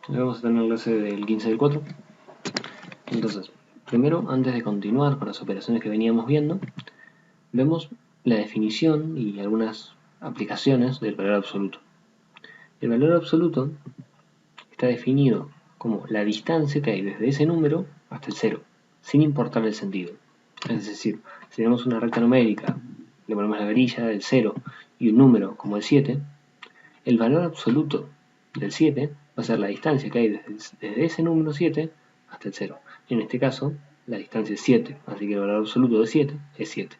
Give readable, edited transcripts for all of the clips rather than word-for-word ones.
Hoy vamos a tener la clase del 15 del 4. Entonces, primero, antes de continuar con las operaciones que veníamos viendo, vemos la definición y algunas aplicaciones del valor absoluto. El valor absoluto está definido como la distancia que hay desde ese número hasta el 0, sin importar el sentido. Es decir, si tenemos una recta numérica, le ponemos la grilla del 0 y un número como el 7, el valor absoluto del 7 va a ser la distancia que hay desde ese número 7 hasta el 0. En este caso, la distancia es 7, así que el valor absoluto de 7 es 7.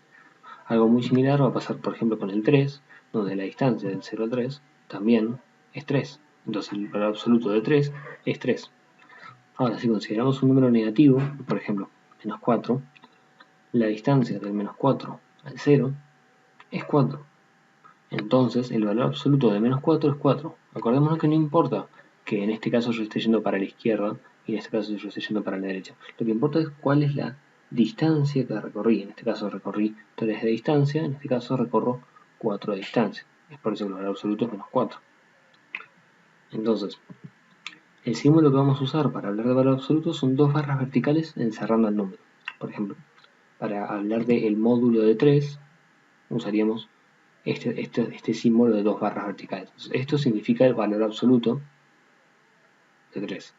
Algo muy similar va a pasar, por ejemplo, con el 3, donde la distancia del 0 al 3 también es 3. Entonces el valor absoluto de 3 es 3. Ahora, si consideramos un número negativo, por ejemplo, menos 4, la distancia del menos 4 al 0 es 4. Entonces el valor absoluto de menos 4 es 4. Acordémonos que no importa que en este caso yo esté yendo para la izquierda y en este caso yo esté yendo para la derecha. Lo que importa es cuál es la distancia que recorrí. En este caso recorrí 3 de distancia, en este caso recorro 4 de distancia. Es por eso que el valor absoluto es menos 4. Entonces, el símbolo que vamos a usar para hablar de valor absoluto son dos barras verticales encerrando el número. Por ejemplo, para hablar del módulo de 3, usaríamos este símbolo de dos barras verticales. Esto significa el valor absoluto de 3.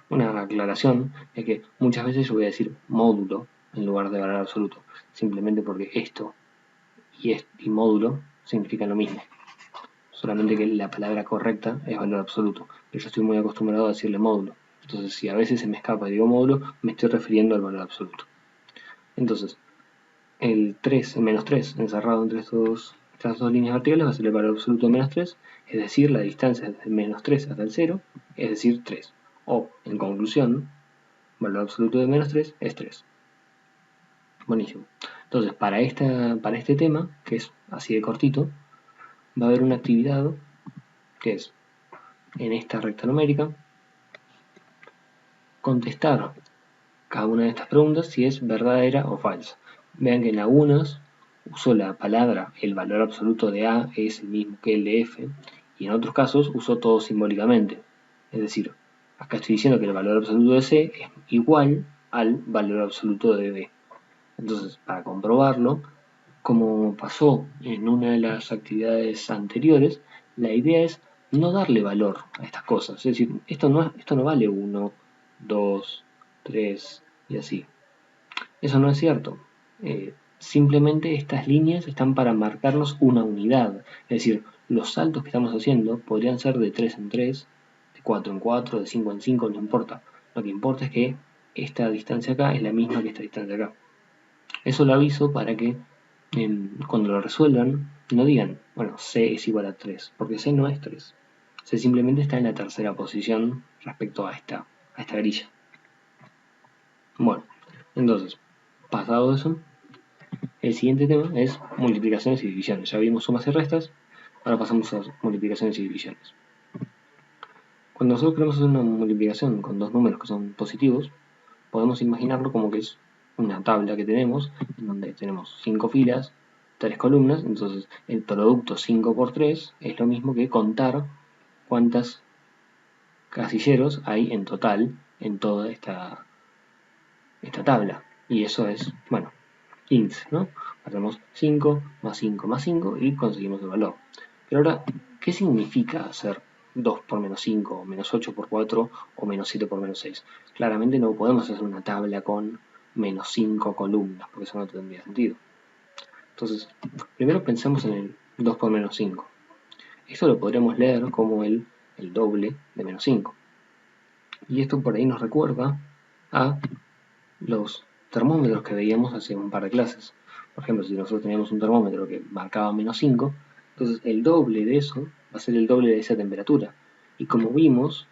Una aclaración es que muchas veces yo voy a decir módulo en lugar de valor absoluto, simplemente porque esto y módulo significan lo mismo, solamente que la palabra correcta es valor absoluto, pero yo estoy muy acostumbrado a decirle módulo. Entonces, si a veces se me escapa y digo módulo, me estoy refiriendo al valor absoluto. Entonces, el menos 3 encerrado entre estas dos líneas verticales va a ser el valor absoluto de menos 3, es decir, la distancia desde menos 3 hasta el 0, es decir, 3. O, en conclusión, valor absoluto de menos 3 es 3. Buenísimo. Entonces, para este tema, que es así de cortito, va a haber una actividad que es, en esta recta numérica, contestar cada una de estas preguntas si es verdadera o falsa. Vean que en algunas uso la palabra, el valor absoluto de A es el mismo que el de F, y en otros casos uso todo simbólicamente. Es decir, acá estoy diciendo que el valor absoluto de C es igual al valor absoluto de B. Entonces, para comprobarlo, como pasó en una de las actividades anteriores, la idea es no darle valor a estas cosas. Es decir, esto no vale 1, 2, 3 y así. Eso no es cierto. Simplemente estas líneas están para marcarnos una unidad. Es decir, los saltos que estamos haciendo podrían ser de 3 en 3, de 4 en 4, de 5 en 5, no importa. Lo que importa es que esta distancia acá es la misma que esta distancia acá. Eso lo aviso para que cuando lo resuelvan no digan, bueno, C es igual a 3, porque C no es 3. C simplemente está en la tercera posición respecto a esta grilla. Bueno, entonces, pasado eso, el siguiente tema es multiplicaciones y divisiones. Ya vimos sumas y restas, ahora pasamos a multiplicaciones y divisiones. Cuando nosotros queremos hacer una multiplicación con dos números que son positivos, podemos imaginarlo como que es una tabla que tenemos, en donde tenemos 5 filas, 3 columnas, entonces el producto 5 por 3 es lo mismo que contar cuántos casilleros hay en total en toda esta tabla. Y eso es, bueno, 15, ¿no? Hacemos 5 más 5 más 5 y conseguimos el valor. Pero ahora, ¿qué significa hacer 2 por menos 5, o menos 8 por 4, o menos 7 por menos 6? Claramente no podemos hacer una tabla con menos 5 columnas, porque eso no tendría sentido. Entonces, primero pensemos en el 2 por menos 5. Esto lo podríamos leer como el doble de menos 5. Y esto por ahí nos recuerda a los termómetros que veíamos hace un par de clases. Por ejemplo, si nosotros teníamos un termómetro que marcaba menos 5, entonces el doble de eso va a ser el doble de esa temperatura. Y como vimos,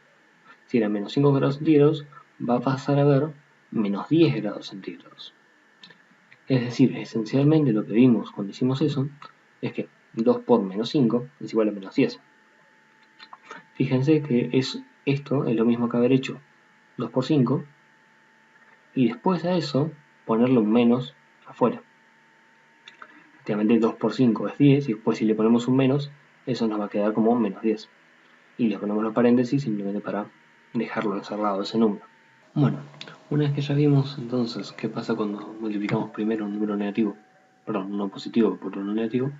si era menos 5 grados centígrados, va a pasar a ver menos 10 grados centígrados. Es decir, esencialmente lo que vimos cuando hicimos eso es que 2 por menos 5 es igual a menos 10. Fíjense que esto es lo mismo que haber hecho 2 por 5 y después a eso ponerle un menos afuera. efectivamente 2 por 5 es 10, y después si le ponemos un menos, eso nos va a quedar como menos 10. Y le ponemos los paréntesis simplemente para dejarlo encerrado ese número. Bueno, una vez que ya vimos entonces qué pasa cuando multiplicamos primero un número negativo, perdón, uno positivo por uno negativo,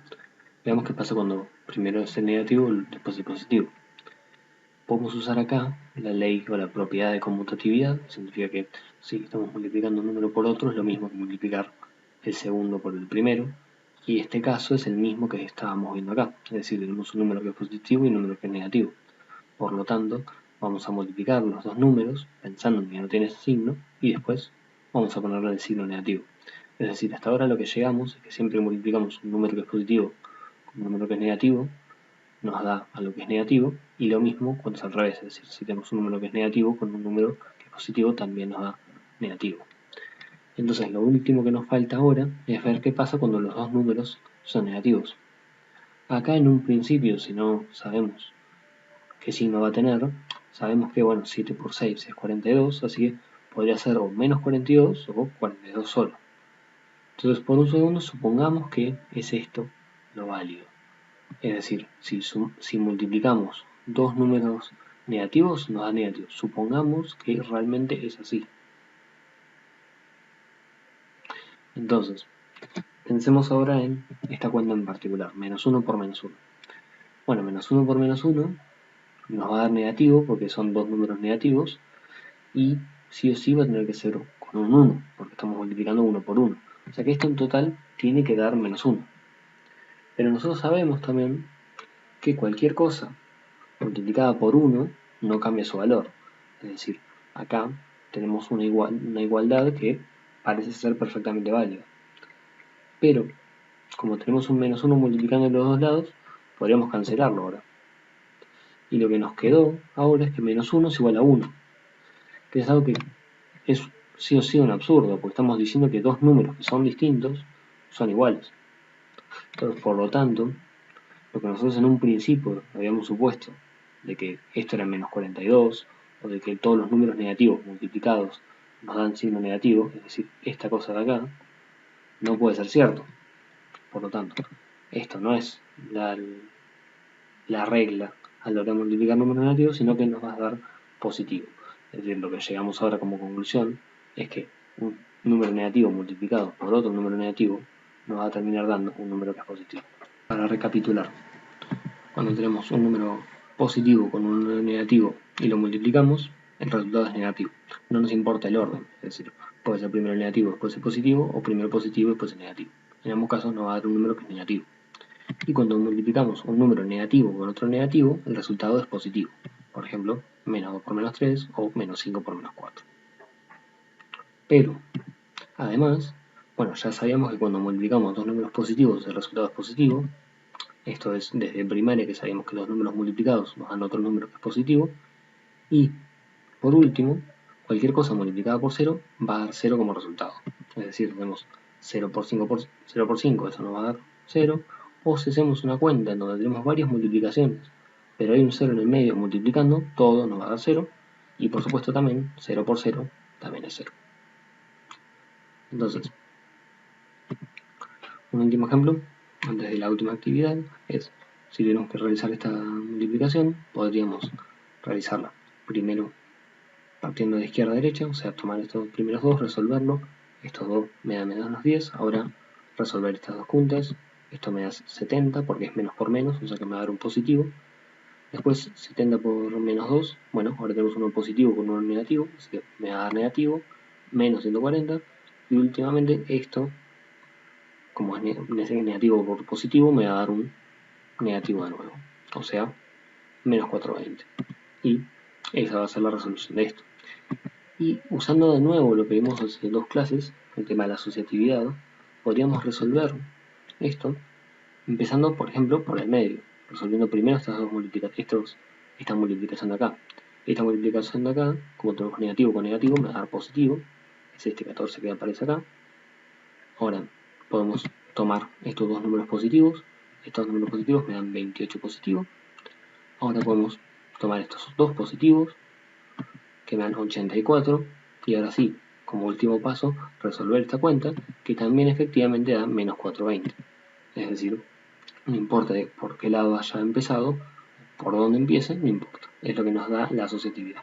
veamos qué pasa cuando primero es el negativo y después el positivo. Podemos usar acá la ley o la propiedad de conmutatividad, significa que si estamos multiplicando un número por otro es lo mismo que multiplicar el segundo por el primero, y este caso es el mismo que estábamos viendo acá, es decir, tenemos un número que es positivo y un número que es negativo. Por lo tanto, vamos a multiplicar los dos números pensando en que no tiene ese signo y después vamos a ponerle el signo negativo. Es decir, hasta ahora lo que llegamos es que siempre multiplicamos un número que es positivo con un número que es negativo, nos da a lo que es negativo, y lo mismo cuando es al revés, es decir, si tenemos un número que es negativo con un número que es positivo también nos da negativo. Entonces lo último que nos falta ahora es ver qué pasa cuando los dos números son negativos. Acá en un principio, si no sabemos qué signo va a tener, sabemos que, bueno, 7 por 6 es 42, así que podría ser o menos 42 o 42 solo. Entonces, por un segundo, supongamos que es esto lo válido. Es decir, si multiplicamos dos números negativos, nos da negativo. Supongamos que realmente es así. Entonces, pensemos ahora en esta cuenta en particular, menos 1 por menos 1. Bueno, menos 1 por menos 1 nos va a dar negativo porque son dos números negativos, y sí o sí va a tener que ser con un 1, porque estamos multiplicando 1 por 1. O sea que esto en total tiene que dar menos 1. Pero nosotros sabemos también que cualquier cosa multiplicada por 1 no cambia su valor. Es decir, acá tenemos una igualdad que parece ser perfectamente válida. Pero, como tenemos un menos 1 multiplicando en los dos lados, podríamos cancelarlo ahora. Y lo que nos quedó ahora es que menos 1 es igual a 1, que es algo que es sí o sí un absurdo, porque estamos diciendo que dos números que son distintos son iguales. Entonces, por lo tanto, lo que nosotros en un principio habíamos supuesto de que esto era menos 42, o de que todos los números negativos multiplicados nos dan signo negativo, es decir, esta cosa de acá, no puede ser cierto. Por lo tanto, esto no es la regla a la hora de multiplicar números negativos, sino que nos va a dar positivo. Es decir, lo que llegamos ahora como conclusión es que un número negativo multiplicado por otro número negativo nos va a terminar dando un número que es positivo. Para recapitular, cuando tenemos un número positivo con un número negativo y lo multiplicamos, el resultado es negativo. No nos importa el orden, es decir, puede ser primero el negativo, después el positivo, o primero el positivo, después el negativo. En ambos casos nos va a dar un número que es negativo. Y cuando multiplicamos un número negativo con otro negativo, el resultado es positivo. Por ejemplo, menos 2 por menos 3 o menos 5 por menos 4. Pero, además, bueno, ya sabíamos que cuando multiplicamos dos números positivos el resultado es positivo. Esto es desde primaria, que sabíamos que los números multiplicados nos dan otro número que es positivo. Y, por último, cualquier cosa multiplicada por 0 va a dar 0 como resultado. Es decir, tenemos 0 por 5 por 0 por 5, eso nos va a dar 0. O si hacemos una cuenta en donde tenemos varias multiplicaciones, pero hay un 0 en el medio multiplicando, todo nos va a dar 0. Y por supuesto también 0 por 0 también es 0. Entonces, un último ejemplo, antes de la última actividad, es si tuviéramos que realizar esta multiplicación, podríamos realizarla primero partiendo de izquierda a derecha, o sea, tomar estos primeros dos, resolverlo, estos dos me dan menos 10, ahora resolver estas dos juntas, esto me da 70 porque es menos por menos, o sea que me va a dar un positivo. Después 70 por menos 2, bueno, ahora tenemos uno positivo con uno negativo, así que me va a dar negativo, menos 140, y últimamente esto, como es negativo por positivo, me va a dar un negativo de nuevo, o sea, menos 420. Y esa va a ser la resolución de esto. Y usando de nuevo lo que vimos hace dos clases, el tema de la asociatividad, podríamos resolver esto empezando, por ejemplo, por el medio, resolviendo primero esta multiplicación de acá. Esta multiplicación de acá, como tenemos negativo con negativo, me va a dar positivo, es este 14 que aparece acá. Ahora podemos tomar estos dos números positivos me dan 28 positivo. Ahora podemos tomar estos dos positivos, que me dan 84, y ahora sí, como último paso, resolver esta cuenta, que también efectivamente da menos 420. Es decir, no importa de por qué lado haya empezado, por dónde empiece, no importa. Es lo que nos da la asociatividad.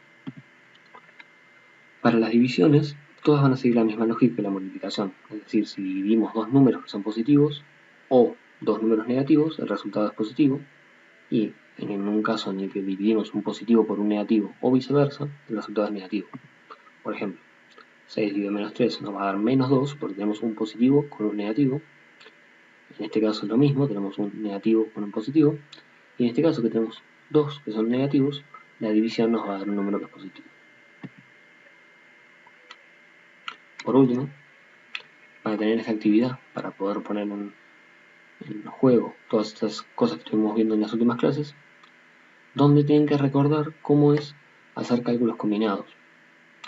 Para las divisiones, todas van a seguir la misma lógica que la multiplicación. Es decir, si dividimos dos números que son positivos o dos números negativos, el resultado es positivo. Y en un caso en el que dividimos un positivo por un negativo o viceversa, el resultado es negativo. Por ejemplo, 6 dividido menos 3 nos va a dar menos 2 porque tenemos un positivo con un negativo. En este caso es lo mismo, tenemos un negativo con un positivo. Y en este caso que tenemos dos que son negativos, la división nos va a dar un número que es positivo. Por último, van a tener esta actividad para poder poner en juego todas estas cosas que estuvimos viendo en las últimas clases, donde tienen que recordar cómo es hacer cálculos combinados,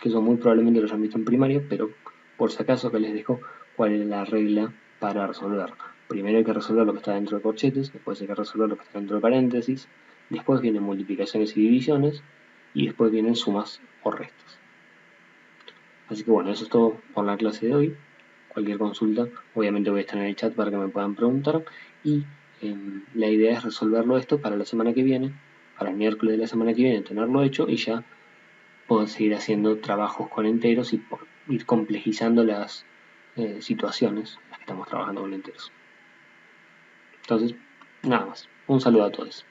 que eso muy probablemente lo hayan visto en primaria, pero por si acaso que les dejo cuál es la regla para resolver. Primero hay que resolver lo que está dentro de corchetes, después hay que resolver lo que está dentro de paréntesis, después vienen multiplicaciones y divisiones, y después vienen sumas o restas. Así que bueno, eso es todo por la clase de hoy. Cualquier consulta, obviamente voy a estar en el chat para que me puedan preguntar. Y la idea es resolverlo esto para la semana que viene, para el miércoles de la semana que viene, tenerlo hecho y ya poder seguir haciendo trabajos con enteros y ir complejizando las situaciones en las que estamos trabajando con enteros. Entonces, nada más. Un saludo a todos.